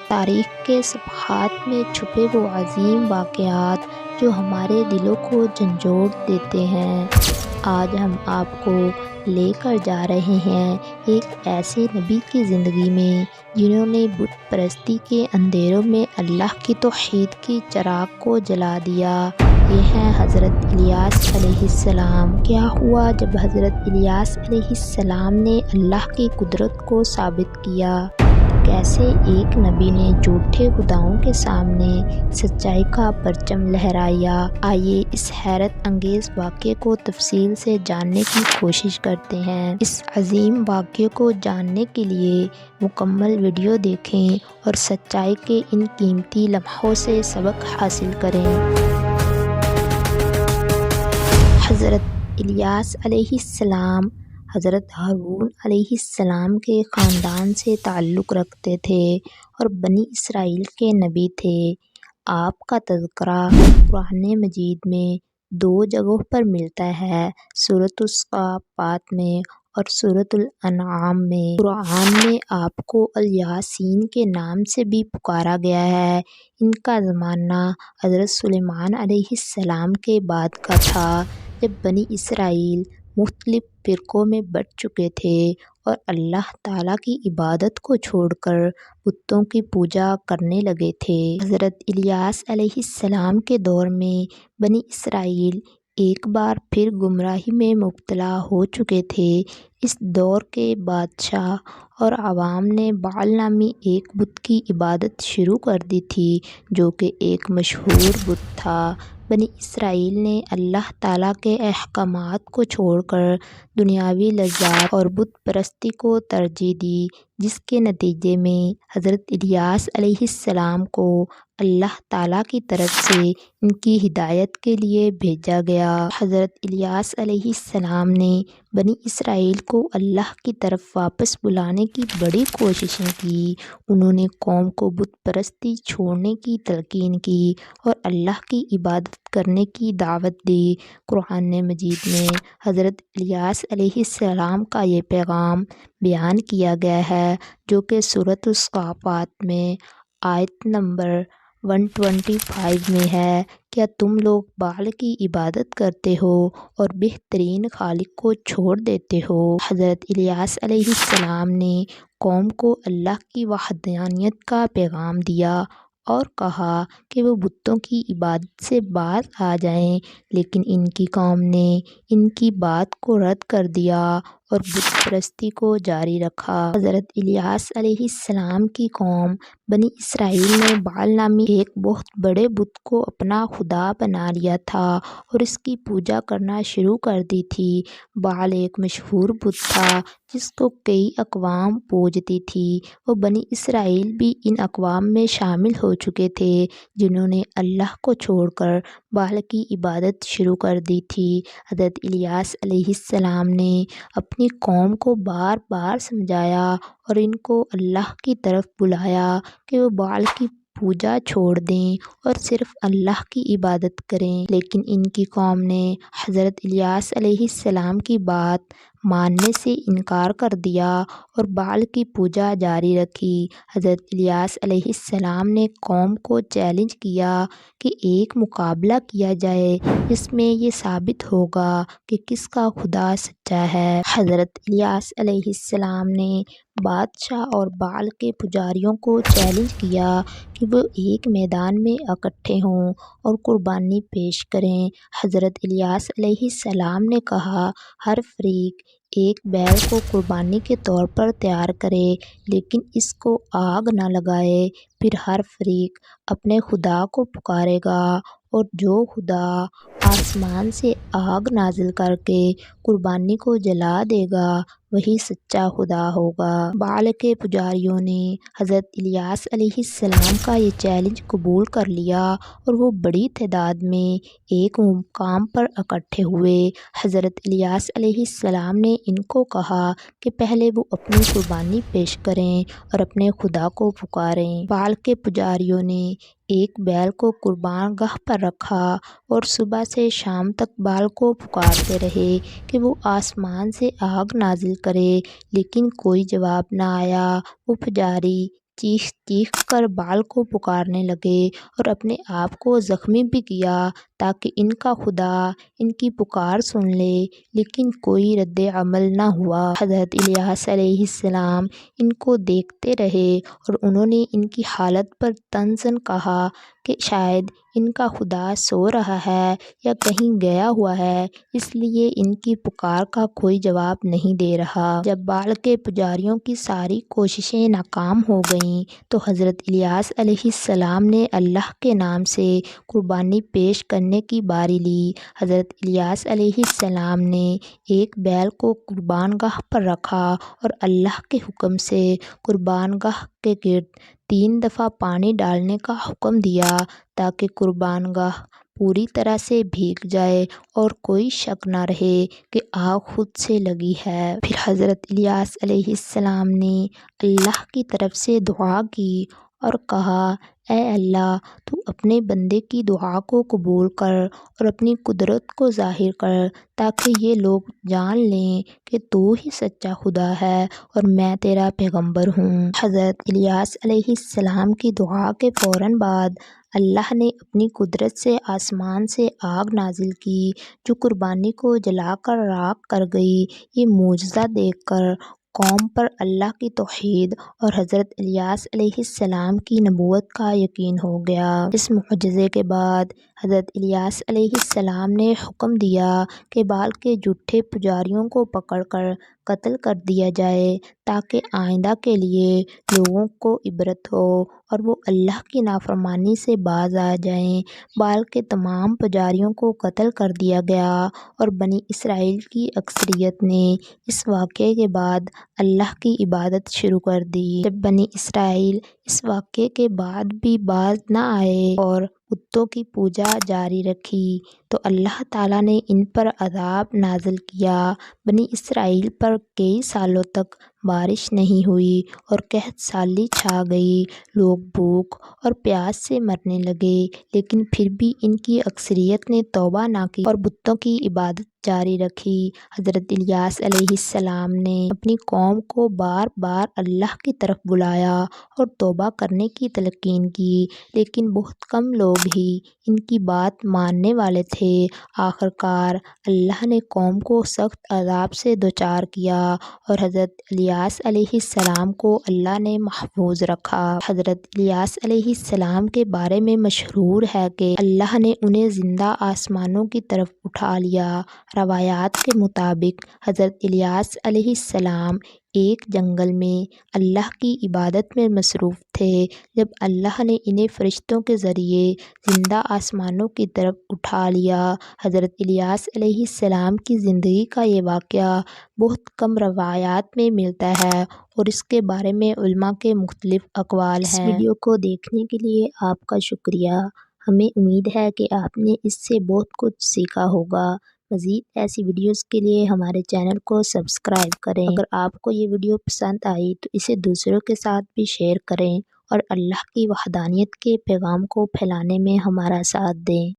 تاریخ کے صفحات میں چھپے وہ عظیم واقعات جو ہمارے دلوں کو جھنجھوڑ دیتے ہیں۔ آج ہم آپ کو لے کر جا رہے ہیں ایک ایسے نبی کی زندگی میں جنہوں نے بت پرستی کے اندھیروں میں اللہ کی توحید کی چراغ کو جلا دیا۔ یہ ہیں حضرت الیاس علیہ السلام۔ کیا ہوا جب حضرت الیاس علیہ السلام نے اللہ کی قدرت کو ثابت کیا؟ کیسے ایک نبی نے جھوٹے خداؤں کے سامنے سچائی کا پرچم لہرایا؟ آئیے اس حیرت انگیز واقعے کو تفصیل سے جاننے کی کوشش کرتے ہیں۔ اس عظیم واقعے کو جاننے کے لیے مکمل ویڈیو دیکھیں اور سچائی کے ان قیمتی لمحوں سے سبق حاصل کریں۔ حضرت الیاس علیہ السلام حضرت ہارون علیہ السلام کے خاندان سے تعلق رکھتے تھے اور بنی اسرائیل کے نبی تھے۔ آپ کا تذکرہ قرآن مجید میں دو جگہوں پر ملتا ہے، سورۃ الصافات میں اور سورۃ الانعام میں۔ قرآن میں آپ کو الیاسین کے نام سے بھی پکارا گیا ہے۔ ان کا زمانہ حضرت سلیمان علیہ السلام کے بعد کا تھا، جب بنی اسرائیل مختلف فرقوں میں بٹ چکے تھے اور اللہ تعالیٰ کی عبادت کو چھوڑ کر بتوں کی پوجا کرنے لگے تھے۔ حضرت الیاس علیہ السلام کے دور میں بنی اسرائیل ایک بار پھر گمراہی میں مبتلا ہو چکے تھے۔ اس دور کے بادشاہ اور عوام نے بعل نامی ایک بت کی عبادت شروع کر دی تھی، جو کہ ایک مشہور بت تھا۔ بنی اسرائیل نے اللہ تعالیٰ کے احکامات کو چھوڑ کر دنیاوی لذات اور بت پرستی کو ترجیح دی، جس کے نتیجے میں حضرت الیاس علیہ السلام کو اللہ تعالیٰ کی طرف سے ان کی ہدایت کے لیے بھیجا گیا۔ حضرت الیاس علیہ السلام نے بنی اسرائیل کو اللہ کی طرف واپس بلانے کی بڑی کوششیں کی۔ انہوں نے قوم کو بت پرستی چھوڑنے کی تلقین کی اور اللہ کی عبادت کرنے کی دعوت دی۔ قرآن مجید میں حضرت الیاس علیہ السلام کا یہ پیغام بیان کیا گیا ہے، جو کہ سورۃ الصافات میں آیت نمبر 125 میں ہے۔ کیا تم لوگ بعل کی عبادت کرتے ہو اور بہترین خالق کو چھوڑ دیتے ہو؟ حضرت الیاس علیہ السلام نے قوم کو اللہ کی وحدانیت کا پیغام دیا اور کہا کہ وہ بتوں کی عبادت سے باز آ جائیں، لیکن ان کی قوم نے ان کی بات کو رد کر دیا اور بت پرستی کو جاری رکھا۔ حضرت الیاس علیہ السلام کی قوم بنی اسرائیل نے بعل نامی ایک بہت بڑے بت کو اپنا خدا بنا لیا تھا اور اس کی پوجا کرنا شروع کر دی تھی۔ بعل ایک مشہور بت تھا جس کو کئی اقوام پوجتی تھی۔ وہ بنی اسرائیل بھی ان اقوام میں شامل ہو چکے تھے، جنہوں نے اللہ کو چھوڑ کر بعل کی عبادت شروع کر دی تھی۔ حضرت الیاس علیہ السلام نے اپنی قوم کو بار بار سمجھایا اور ان کو اللہ کی طرف بلایا کہ وہ بعل کی پوجا چھوڑ دیں اور صرف اللہ کی عبادت کریں، لیکن ان کی قوم نے حضرت الیاس علیہ السلام کی بات ماننے سے انکار کر دیا اور بعل کی پوجا جاری رکھی۔ حضرت الیاس علیہ السلام نے قوم کو چیلنج کیا کہ ایک مقابلہ کیا جائے جس میں یہ ثابت ہوگا کہ کس کا خدا سچا ہے۔ حضرت الیاس علیہ السلام نے بادشاہ اور بعل کے پجاریوں کو چیلنج کیا کہ وہ ایک میدان میں اکٹھے ہوں اور قربانی پیش کریں۔ حضرت الیاس علیہ السلام نے کہا، ہر فریق ایک بیل کو قربانی کے طور پر تیار کرے، لیکن اس کو آگ نہ لگائے۔ پھر ہر فریق اپنے خدا کو پکارے گا اور جو خدا آسمان سے آگ نازل کر کے قربانی کو جلا دے گا وہی سچا خدا ہوگا۔ بعل کے پجاریوں نے حضرت الیاس علیہ السلام کا یہ چیلنج قبول کر لیا اور وہ بڑی تعداد میں ایک مقام پر اکٹھے ہوئے۔ حضرت الیاس علیہ السلام نے ان کو کہا کہ پہلے وہ اپنی قربانی پیش کریں اور اپنے خدا کو پکاریں۔ بعل کے پجاریوں نے ایک بیل کو قربان گاہ پر رکھا اور صبح سے شام تک بعل کو پکارتے رہے کہ وہ آسمان سے آگ نازل کرے، لیکن کوئی جواب نہ آیا۔ وہ پجاری چیخ چیخ کر بال کو پکارنے لگے اور اپنے آپ کو زخمی بھی کیا تاکہ ان کا خدا ان کی پکار سن لے، لیکن کوئی رد عمل نہ ہوا۔ حضرت الیاس علیہ السلام ان کو دیکھتے رہے اور انہوں نے ان کی حالت پر طنزاً کہا کہ شاید ان کا خدا سو رہا ہے یا کہیں گیا ہوا ہے، اس لیے ان کی پکار کا کوئی جواب نہیں دے رہا۔ جب بال کے پجاریوں کی ساری کوششیں ناکام ہو گئیں تو حضرت الیاس علیہ السلام نے اللہ کے نام سے قربانی پیش کرنے کی باری لی۔ حضرت الیاس علیہ السلام نے ایک بیل کو قربان گاہ پر رکھا اور اللہ کے حکم سے قربان گاہ کے گرد 3 دفعہ پانی ڈالنے کا حکم دیا تاکہ قربان گاہ پوری طرح سے بھیگ جائے اور کوئی شک نہ رہے کہ آگ خود سے لگی ہے۔ پھر حضرت الیاس علیہ السلام نے اللہ کی طرف سے دعا کی اور کہا، اے اللہ، تو اپنے بندے کی دعا کو قبول کر اور اپنی قدرت کو ظاہر کر تاکہ یہ لوگ جان لیں کہ تو ہی سچا خدا ہے اور میں تیرا پیغمبر ہوں۔ حضرت الیاس علیہ السلام کی دعا کے فوراً بعد اللہ نے اپنی قدرت سے آسمان سے آگ نازل کی جو قربانی کو جلا کر راکھ کر گئی۔ یہ معجزہ دیکھ کر قوم پر اللہ کی توحید اور حضرت الیاس علیہ السلام کی نبوت کا یقین ہو گیا۔ اس معجزے کے بعد حضرت الیاس علیہ السلام نے حکم دیا کہ بال کے جھوٹے پجاریوں کو پکڑ کر قتل کر دیا جائے تاکہ آئندہ کے لیے لوگوں کو عبرت ہو اور وہ اللہ کی نافرمانی سے باز آ جائیں۔ بال کے تمام پجاریوں کو قتل کر دیا گیا اور بنی اسرائیل کی اکثریت نے اس واقعے کے بعد اللہ کی عبادت شروع کر دی۔ جب بنی اسرائیل اس واقعے کے بعد بھی باز نہ آئے اور بتوں کی پوجا جاری رکھی تو اللہ تعالیٰ نے ان پر عذاب نازل کیا۔ بنی اسرائیل پر کئی سالوں تک بارش نہیں ہوئی اور قحط سالی چھا گئی۔ لوگ بھوک اور پیاس سے مرنے لگے، لیکن پھر بھی ان کی اکثریت نے توبہ نہ کی اور بتوں کی عبادت جاری رکھی۔ حضرت الیاس علیہ السلام نے اپنی قوم کو بار بار اللہ کی طرف بلایا اور توبہ کرنے کی تلقین کی، لیکن بہت کم لوگ ہی ان کی بات ماننے والے تھے۔ آخر کار اللہ نے قوم کو سخت عذاب سے دوچار کیا اور حضرت الیاس علیہ السلام کو اللہ نے محفوظ رکھا۔ حضرت الیاس علیہ السلام کے بارے میں مشہور ہے کہ اللہ نے انہیں زندہ آسمانوں کی طرف اٹھا لیا۔ روایات کے مطابق حضرت الیاس علیہ السلام ایک جنگل میں اللہ کی عبادت میں مصروف تھے جب اللہ نے انہیں فرشتوں کے ذریعے زندہ آسمانوں کی طرف اٹھا لیا۔ حضرت الیاس علیہ السلام کی زندگی کا یہ واقعہ بہت کم روایات میں ملتا ہے اور اس کے بارے میں علماء کے مختلف اقوال ہیں۔ اس ویڈیو کو دیکھنے کے لیے آپ کا شکریہ۔ ہمیں امید ہے کہ آپ نے اس سے بہت کچھ سیکھا ہوگا۔ مزید ایسی ویڈیوز کے لیے ہمارے چینل کو سبسکرائب کریں۔ اگر آپ کو یہ ویڈیو پسند آئی تو اسے دوسروں کے ساتھ بھی شیئر کریں اور اللہ کی وحدانیت کے پیغام کو پھیلانے میں ہمارا ساتھ دیں۔